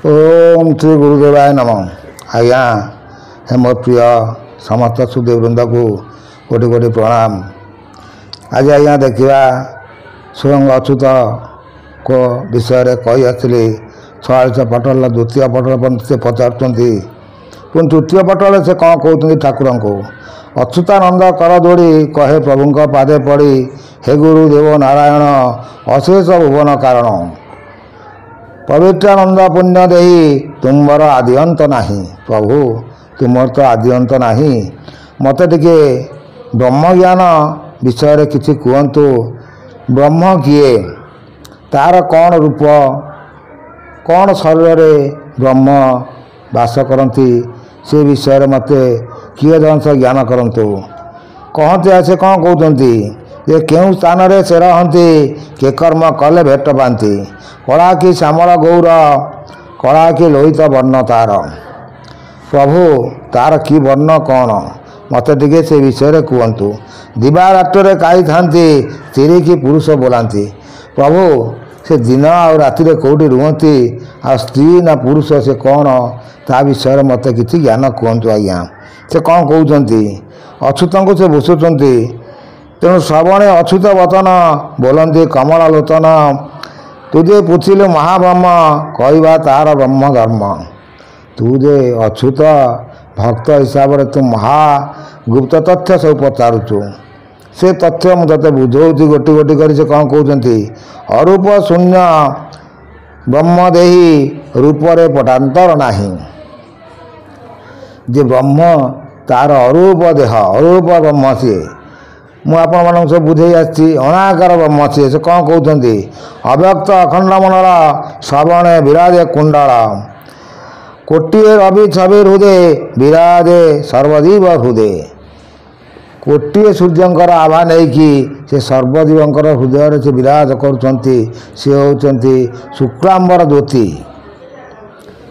ओम श्री गुरुदेवाय नमः। आज्ञा हे मोर प्रिय समस्त सुदेव वृंद को कोटि कोटि प्रणाम। आज आज्ञा देखा स्वयं अच्युत को विषय कही आसली 46 पटल द्वितीय पटल पर से पचारुंट पुणी तृतीय पटल से कौन कहते ठाकुर को अच्युतानंद कर जोड़ी कहे प्रभु पादे पड़ी हे गुरुदेव नारायण अशेष भुवन कारण पवित्रानंद पुण्य देही तुमर आदि अंत नाही। प्रभु तुमर तो आदि अंत नाही। मत टिके ब्रह्म ज्ञान विषय किसी कहतु। ब्रह्म किए तार कौन रूप कौन शरीर ब्रह्म वास करती से विषय मत किए दंश ज्ञान करतु। कहते आसे कौन कहते ये क्यों स्थान से रहती के कर्म कले भेट पाती कला कि श्यामल गौर कला कि लोहित वर्ण तार। प्रभु तार कि वर्ण कौन मत टे से विषय कहतु। दिवा रात्र काई था स्त्री की पुरुष बोलाती। प्रभु से दिन आ राति कौटी रुहति आ स्त्री ना पुरुष से कौन ता विषय मत कि ज्ञान कहतु। आज्ञा से कौन कहते अच्युत को से बुझुंट तेणु श्रवणे अच्युत वतन बोलती कमल लोचन तुझे पूछिलु महाब्रह्म कहवा तार ब्रह्म धर्म। तुझे अच्युत भक्त हिसाब से तू महागुप्त तथ्य सब पचारुचु से तथ्य मुझे बुझौती गोटी गोटी कर से कौन कहते अरूप शून्य ब्रह्म देही रूपरे पटांतर नाही। जे ब्रह्म तार अरूप देह अरूप ब्रह्म सी मुझे सब बुझे अनाकार ब्रह्म सी से कौन कहते अव्यक्त अखंड मनर श्रवणे विराजे कुंडल कोटिए रवि छवि हृदय विराजे सर्वजीव हृदय। कोटिए सूर्यंकर आभा नहीं कि से सर्वजीवंकर हृदय से विराज करुँचे सी होती शुक्लांबर ज्योति।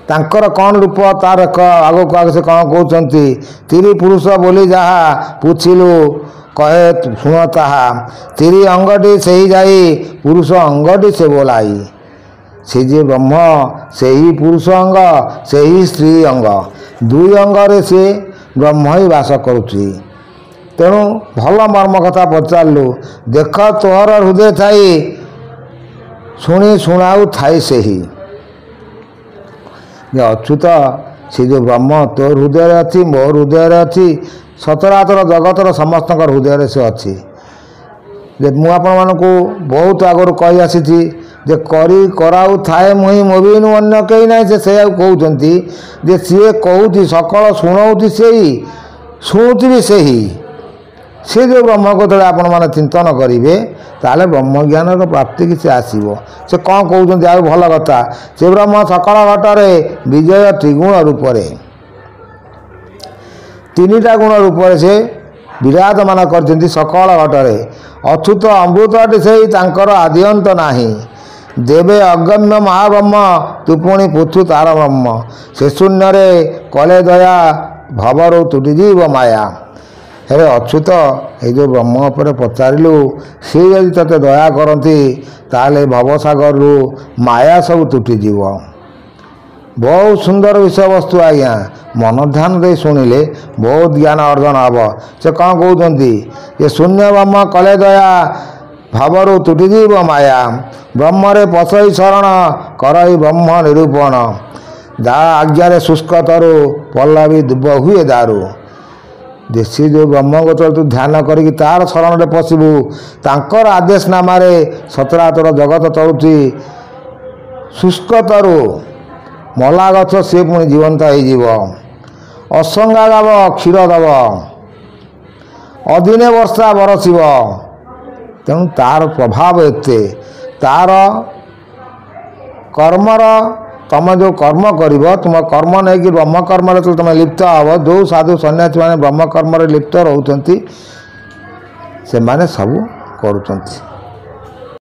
तांकर कौन रूप तार आग आगे से कौन कहते तिरी पुरुष बोली जहा पूछिलु कहे शुण ताहा तिरी अंगटी से ही जाई पुरुष अंगटी से बोलाई। से जे ब्रह्म से ही पुरुष अंग से ही स्त्री अंग दुई अंगरे से ब्रह्म ही वास करुच्ची। तेणु भल मर्म कथा पचारू देख तोहर हृदय थाई शुणी शुणाऊ थाई से ही अच्युत से जो ब्रह्म तो हृदय अच्छी मो हृदय अच्छी सचराचर जगतर समस्त हृदय से अच्छी। मुझे आपण को बहुत आगु कही आसी जे करी कराऊ थाए मुई मोबिनु अन्य कहीं ना से कहते जे सी कहती सकल शुणाऊँ से शुणुति भी से ही से जो ब्रह्म को जो आपण मैंने चिंतन करेंगे ताले ब्रह्म ज्ञान प्राप्ति किसी आसो। से कौन कहते आ भल कथा से ब्रह्म सकल घटरे विजय त्रिगुण रूपरे तीनिटा गुण रूप से विराजमान कर सकल घटरे अच्युत अमृत से आदि अंत नाही। देवे अगम्य महाब्रह्म तू पुणी पुछु तार ब्रह्म से शून्य कले दया भवर तुटिजीव माया। हे अच्युत ये जो ब्रह्म पर पचारू सी यदि ते दया करती ताले भवसागर रु माया सब तुटिजीव। बहुत सुंदर विषय वस्तु आज्ञा मन ध्यान दे शुणिले बहुत ज्ञान अर्जन हम। से कौन कहते ये शून्य ब्रह्म कले दया भावर तुटिजीव माया ब्रह्मरे पशई शरण करई ब्रह्म निरूपण जा आज्ञा शुष्क तरु पल्लवी दुब हुए दारू। देशी जो ब्रह्म को तू ध्यान करी तार शरण में पशबू तांकर आदेश नामारे सचराचर जगत चलुची शुष्क तरु मला गछ सी पुणी जीवंत हो असंगा गाव क्षीर दब अदिने वर्षा बरसब। तेणु तार प्रभाव एते तार कर्मर तुम जो कर्म कर तुम कर्म नहीं कि ब्रह्म कर्म तुम लिप्त हे जो साधु सन्यासी मैंने ब्रह्म कर्म लिप्त रोचंती से माने सब करुचंती।